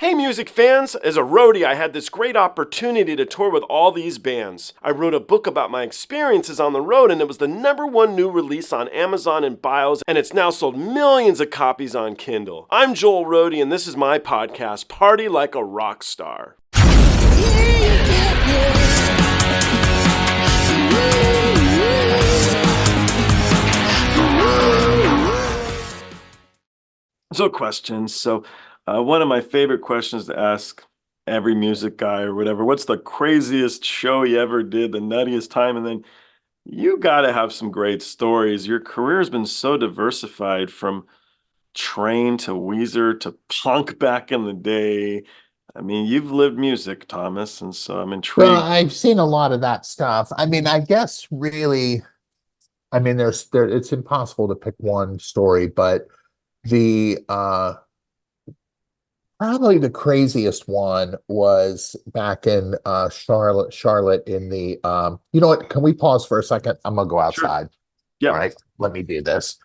Hey music fans! As a roadie, I had this great opportunity to tour with all these bands. I wrote a book about my experiences on the road, and it was the #1 new release on Amazon and Bios, and it's now sold millions of copies on Kindle. I'm Joel Roadie, and this is my podcast, Party Like a Rock Star. So questions. One of my favorite questions to ask every music guy or whatever, what's the craziest show you ever did, the nuttiest time? And then you got to have some great stories. Your career has been so diversified from Train to Weezer to punk back in the day. I mean, you've lived music, Thomas, and so I'm Well, intrigued. I've seen a lot of that stuff. I mean, I guess really, I mean, it's impossible to pick one story, but the probably the craziest one was back in Charlotte in the you know what, can we pause for a second? I'm gonna go Sure. outside. All Yep. right, let me do this.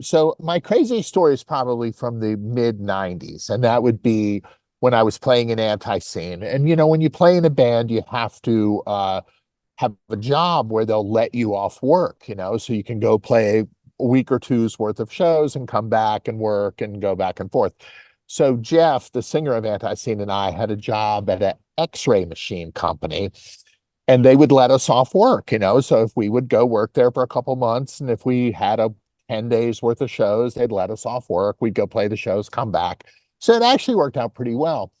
So my crazy story is probably from the mid 90s, and that would be when I was playing in Antiseen. And when you play in a band, you have to have a job where they'll let you off work, so you can go play a week or two's worth of shows and come back and work and go back and forth. So Jeff, the singer of Antiseen, and I had a job at an X-ray machine company, and they would let us off work, so if we would go work there for a couple months, and if we had a 10 days worth of shows, they'd let us off work. We'd go play the shows, come back. So it actually worked out pretty well.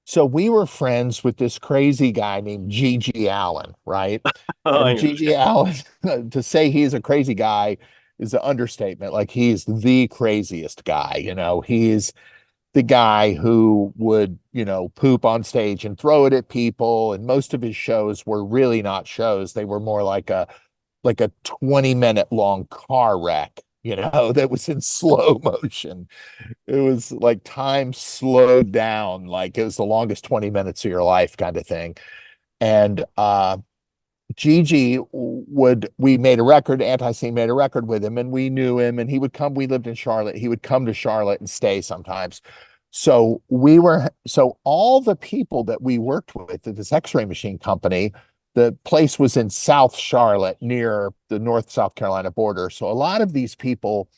So we were friends with this crazy guy named GG Allin, right? Oh, I And understand. GG Allin, to say he's a crazy guy is an understatement. Like, he's the craziest guy, he's the guy who would, poop on stage and throw it at people. And most of his shows were really not shows. They were more like a 20-minute long car wreck, that was in slow motion. It was like time slowed down, like it was the longest 20 minutes of your life kind of thing. And Gigi we made a record, Antiseen made a record with him, and we knew him, and he would come, we lived in Charlotte, he would come to Charlotte and stay sometimes. So all the people that we worked with at this X-ray machine company, the place was in South Charlotte near the North South Carolina border. So a lot of these people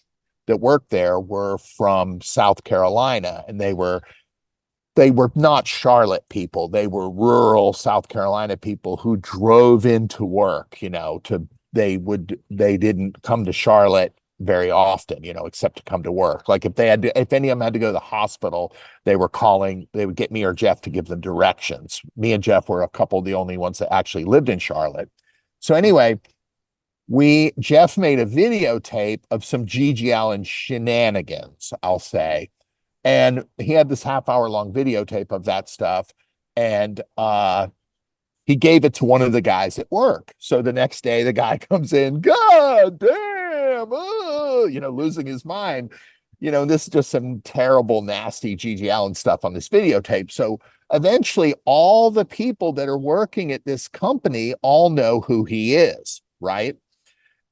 that worked there were from South Carolina, and they were not Charlotte people. They were rural South Carolina people who drove into work, they didn't come to Charlotte very often, except to come to work. Like if any of them had to go to the hospital, they would get me or Jeff to give them directions. Me and Jeff were a couple of the only ones that actually lived in Charlotte. So anyway, Jeff made a videotape of some GG Allin shenanigans, I'll say. And he had this half-hour long videotape of that stuff. And he gave it to one of the guys at work. So the next day, the guy comes in, God damn, losing his mind. This is just some terrible, nasty GG Allin stuff on this videotape. So eventually, all the people that are working at this company all know who he is, right?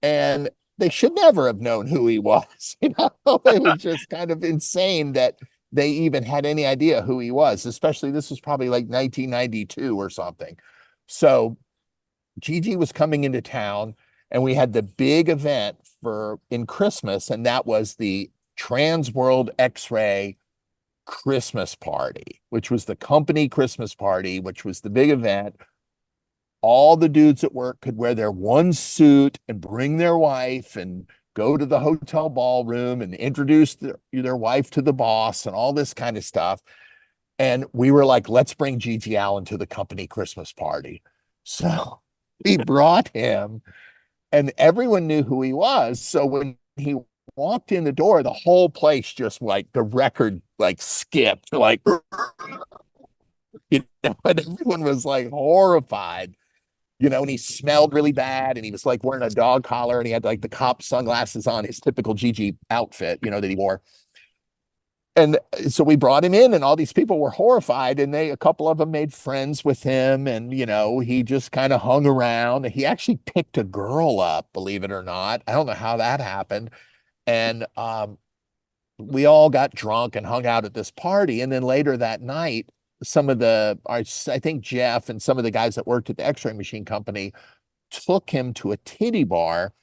And they should never have known who he was. It was just kind of insane that they even had any idea who he was, especially this was probably like 1992 or something. So Gigi was coming into town, and we had the big event in Christmas, and that was the Trans World X-Ray Christmas party, which was the company Christmas party, which was the big event. All the dudes at work could wear their one suit and bring their wife and go to the hotel ballroom and introduce their wife to the boss and all this kind of stuff. And we were like, let's bring GG Allin to the company Christmas party. So we brought him, and everyone knew who he was. So when he walked in the door, the whole place just like the record like skipped, like, and everyone was like horrified. And he smelled really bad, and he was like wearing a dog collar, and he had like the cop sunglasses on, his typical GG outfit, that he wore. And so we brought him in, and all these people were horrified, and a couple of them made friends with him, and he just kind of hung around. He actually picked a girl up, believe it or not. I don't know how that happened. And we all got drunk and hung out at this party. And then later that night, I think Jeff and some of the guys that worked at the X-ray machine company took him to a titty bar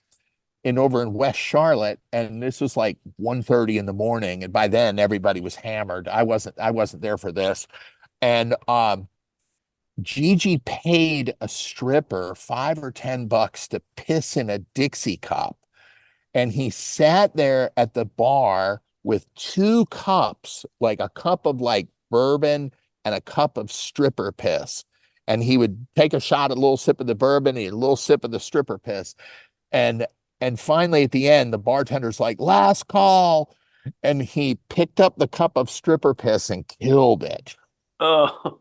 over in West Charlotte, and this was like 1:30 in the morning, and by then everybody was hammered. I wasn't there for this. And Gigi paid a stripper $5 or $10 to piss in a Dixie cup. And he sat there at the bar with two cups, like a cup of like bourbon and a cup of stripper piss. And he would take a shot, a little sip of the bourbon, and a little sip of the stripper piss. And and finally at the end, the bartender's like, last call. And he picked up the cup of stripper piss and killed it. It Oh,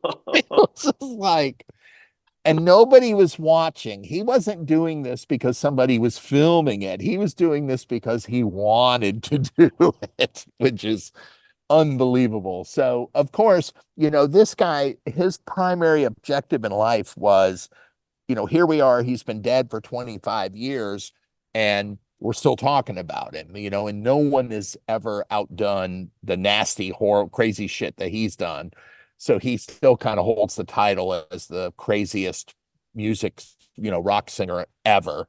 was just like, and nobody was watching. He wasn't doing this because somebody was filming it. He was doing this because he wanted to do it, which is unbelievable. So, of course, this guy, his primary objective in life was, here we are, he's been dead for 25 years and we're still talking about him, and no one has ever outdone the nasty, horrible, crazy shit that he's done. So he still kind of holds the title as the craziest music, rock singer ever.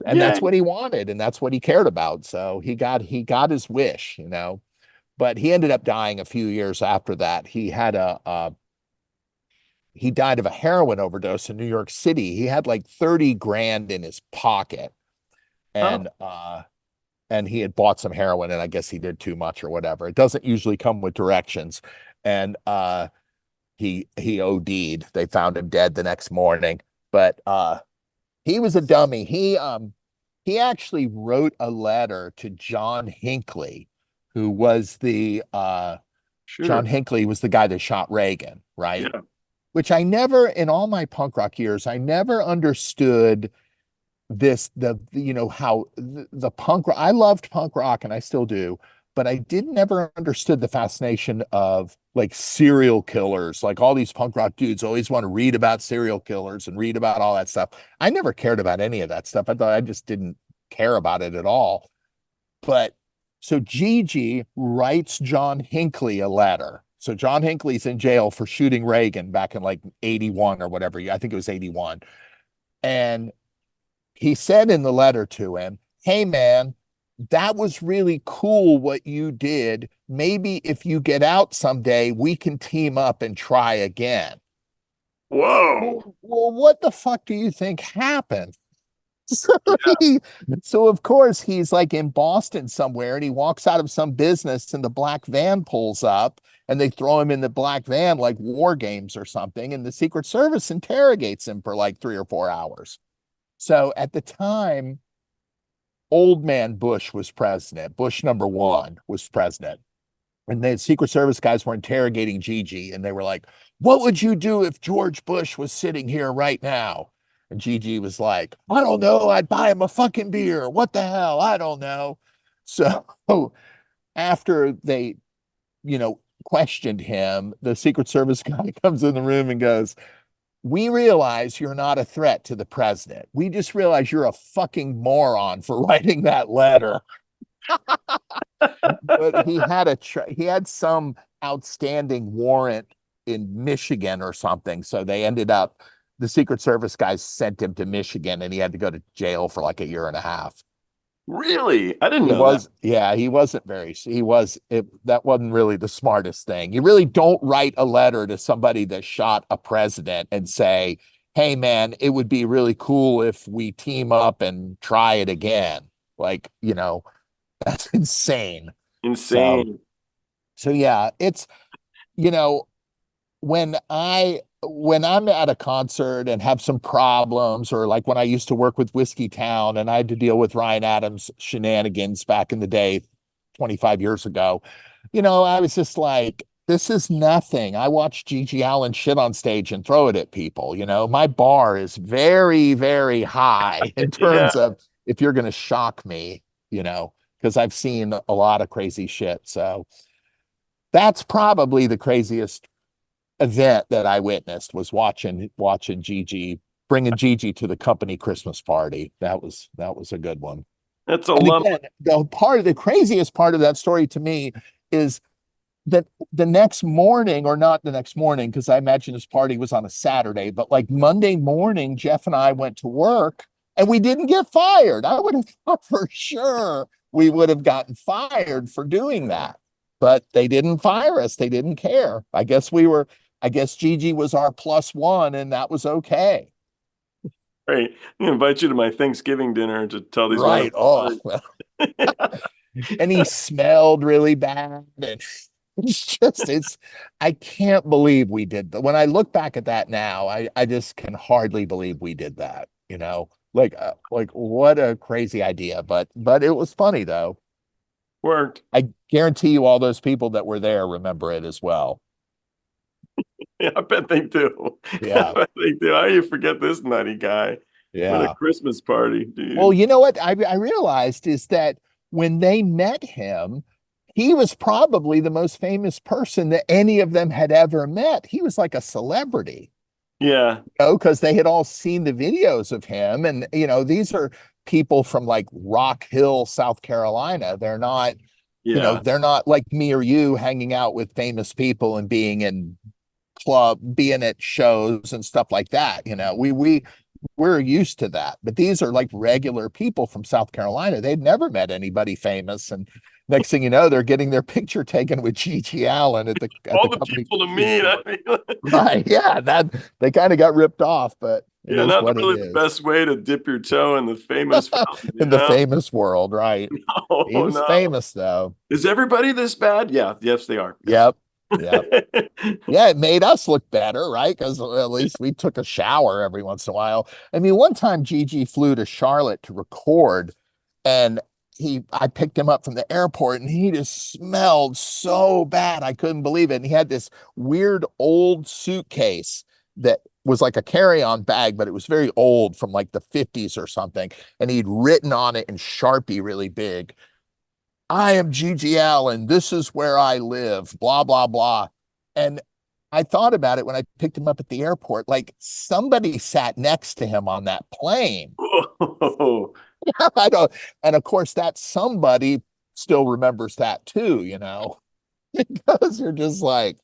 And yeah. that's what he wanted and that's what he cared about. So he got his wish. But he ended up dying a few years after that. He died of a heroin overdose in New York City. He had like 30 grand in his pocket, Oh, and he had bought some heroin, and I guess he did too much or whatever. It doesn't usually come with directions. And he OD'd. They found him dead the next morning. But he was a dummy. He actually wrote a letter to John Hinckley, who was the John sure. Hinckley was the guy that shot Reagan, right? Yeah. Which I never, in all my punk rock years, I never understood how the punk rock. I loved punk rock and I still do, but I didn't ever understood the fascination of like serial killers. Like all these punk rock dudes always want to read about serial killers and read about all that stuff. I never cared about any of that stuff. I just didn't care about it at all. But so Gigi writes John Hinckley a letter. So John Hinckley's in jail for shooting Reagan back in like 81 or whatever. I think it was 81. And he said in the letter to him, hey, man, that was really cool what you did. Maybe if you get out someday, we can team up and try again. Whoa. Well, what the fuck do you think happened? So, Yeah. so of course he's like in Boston somewhere and he walks out of some business and the black van pulls up and they throw him in the black van like war games or something. And the Secret Service interrogates him for like 3 or 4 hours. So at the time, old man Bush was president. Bush number one was president. And the Secret Service guys were interrogating Gigi and they were like, what would you do if George Bush was sitting here right now? And Gigi was like, I don't know. I'd buy him a fucking beer. What the hell? I don't know. So after they, questioned him, the Secret Service guy comes in the room and goes, we realize you're not a threat to the president. We just realize you're a fucking moron for writing that letter. But he had some outstanding warrant in Michigan or something. So the Secret Service guys sent him to Michigan and he had to go to jail for like a year and a half. Really? I didn't know that. He wasn't that wasn't really the smartest thing. You really don't write a letter to somebody that shot a president and say, hey man, it would be really cool if we team up and try it again. Like, that's insane. So, Insane. so yeah, it's, you know, when I'm at a concert and have some problems, or like when I used to work with Whiskeytown and I had to deal with Ryan Adams shenanigans back in the day, 25 years ago, I was just like, this is nothing. I watched GG Allin shit on stage and throw it at people. My bar is very, very high in Yeah. terms of if you're going to shock me, because I've seen a lot of crazy shit. So that's probably the craziest event that I witnessed, was watching Gigi, bringing Gigi to the company Christmas party. That was a good one. That's a And lump. again, the craziest part of that story to me is that the next morning, or not the next morning, because I imagine this party was on a Saturday, but like Monday morning, Jeff and I went to work and we didn't get fired. I would have thought for sure we would have gotten fired for doing that, but they didn't fire us. They didn't care. I guess Gigi was our plus one, and that was okay. Right. I invite you to my Thanksgiving dinner to tell these Right. wonderful Oh, stories. and he smelled really bad. And it's I can't believe we did that. When I look back at that now, I just can hardly believe we did that, like what a crazy idea, but it was funny though. Worked. I guarantee you all those people that were there remember it as well. Yeah, I bet they do. I Yeah. bet they do. How do you forget this nutty guy? What a Yeah. Christmas party, Well, dude. you know what I realized is that when they met him, he was probably the most famous person that any of them had ever met. He was like a celebrity, Yeah, because they had all seen the videos of him. And, these are people from like Rock Hill, South Carolina. yeah, They're not like me or you hanging out with famous people and being at shows and stuff like that. We're used to that, but these are like regular people from South Carolina. They'd never met anybody famous, and next thing you know, they're getting their picture taken with GG Allin at the all the company people to meeting. meet. I mean, Right? Yeah, that they kind of got ripped off, but it yeah, is not what it really the is. best way to dip your toe in the famous fountain, In the famous world, right? He Oh was no. famous though. Is everybody this bad? Yeah, yes, they are. Yes. Yep. Yep. Yeah, it made us look better, right? Because at least we took a shower every once in a while. I mean, one time Gigi flew to Charlotte to record, and I picked him up from the airport, and he just smelled so bad. I couldn't believe it. And he had this weird old suitcase that was like a carry-on bag, but it was very old, from like the 50s or something. And he'd written on it in Sharpie really big, "I am GG Allin. This is where I live, blah, blah, blah." And I thought about it when I picked him up at the airport. Like, somebody sat next to him on that plane. Oh, I don't, and of course, that somebody still remembers that too, because you're just like,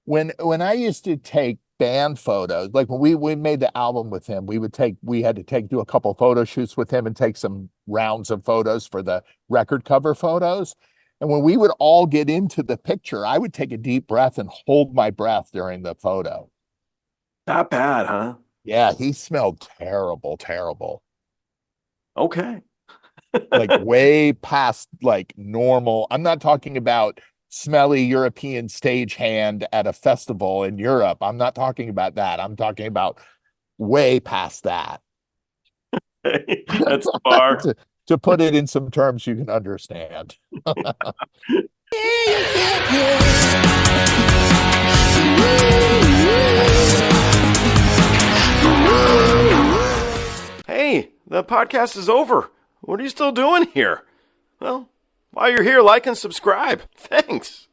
when I used to take band photos, like when we made the album with him, we had to do a couple photo shoots with him and take some rounds of photos for the record cover photos. And when we would all get into the picture, I would take a deep breath and hold my breath during the photo. that bad, huh? Yeah, he smelled terrible, terrible. Okay. Like way past like normal. I'm not talking about smelly European stagehand at a festival in Europe. I'm not talking about that. I'm talking about way past that. That's far. to put it in some terms you can understand. Hey, the podcast is over. What are you still doing here? Well, while you're here, like and subscribe. Thanks.